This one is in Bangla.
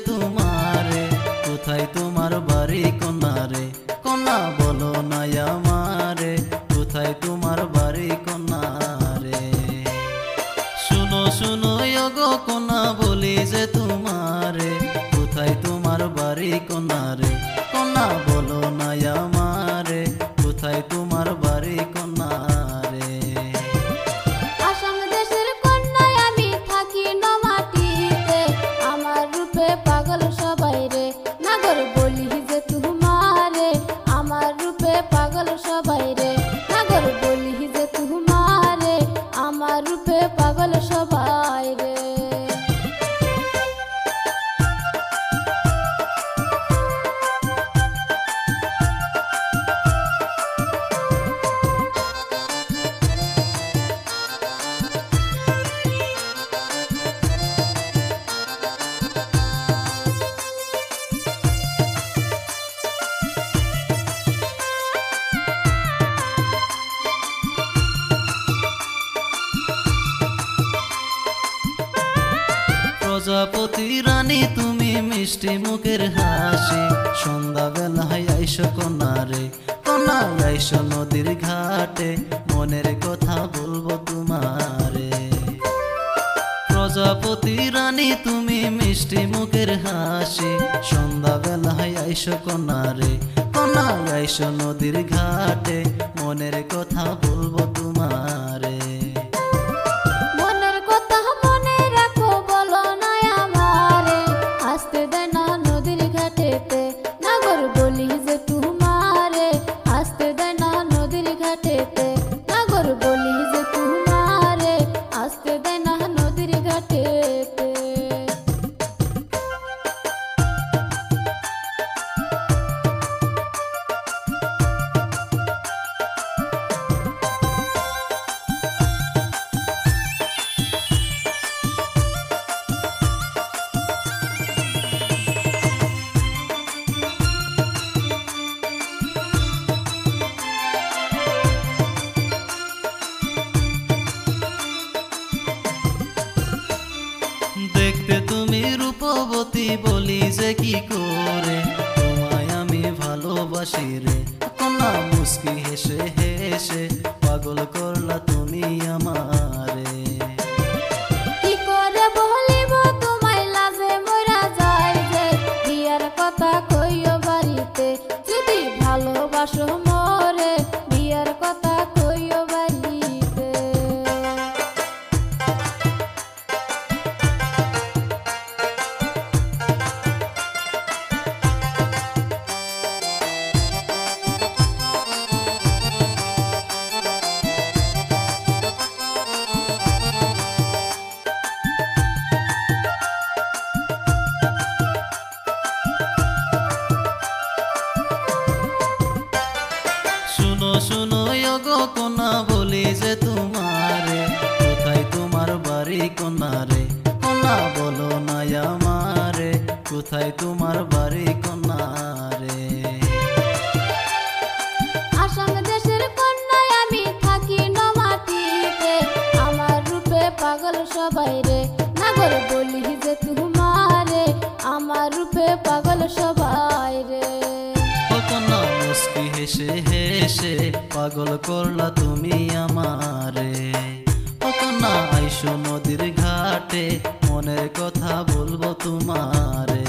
তোমারে, কোথায় তোমার বাড়ি কন্যারে, কন্যা বলো না আমারে, কোথায় তোমার বাড়ি কন্যারে। শুনো শুনো গো কন্যা বলি যে তোমারে, কোথায় তোমার বাড়ি কন্যারে, কন্যা বলো না আমারে, কোথায় তোমার বাড়ি কন্যারে। আসাম দেশের কন্যায় আমি থাকি নমাটিতে, আমার রূপে পাগল সবাই রে, নাগর বলি যে তোমারে, আমার রূপে পাগল সবাই রে, নাগর বলি যে তোমারে, আমার রূপে পাগল সবাই রে। প্রজাপতি রানী তুমি মিষ্টি মুখের হাসি, সন্ধ্যাবেলায় আইসো কন্যারে, কন্যা আইসো নদীর ঘাটে, মনের কথা বলবো তোমারে। প্রজাপতি রানী তুমি মিষ্টি মুখের হাসি, সন্ধ্যাবেলায় আইসো কন্যারে, কন্যা আইসো নদীর ঘাটে, মনের কথা বলবো তোমারে। নাগর বলি যে তোমারে, আসতে দেয় না নদীর ঘাটেতে, নাগর বলি যে তোমারে, আসতে দেয় না নদীর ঘাটেতে। দেখতে তুমি রূপবতী বলি যে কি করে, তোমায় আমি ভালোবাসি রে, কন্যা মুস্কি হেসে হেসে পাগল করলা তুমি আমারে। কি করে বলিব তোমায় লাজে মরা যায় যে, বিয়ার কথা কইও বাড়িতে, যদি ভালোবাসো মোরে, বিয়ার কথা কইও বাড়িতে। শুনো শুনো গো কন্যা বলি যে তোমারে, কোথায় তোমার বাড়ি কন্যারে, কন্যা বলো না আমারে, কোথায় তোমার বাড়ি কন্যারে। আসাম দেশের কন্যায় আমি থাকি নমাটিতে, আমার রূপে পাগল সবাই রে, নাগর বলি যে তোমারে, আমার রূপে পাগল সবাই রে। কন্যা মুস্কি হেসে হেসে পাগল করলা তুমি আমারে, কন্যা আইসো নদীর ঘাটে, মনের কথা বলবো তোমারে।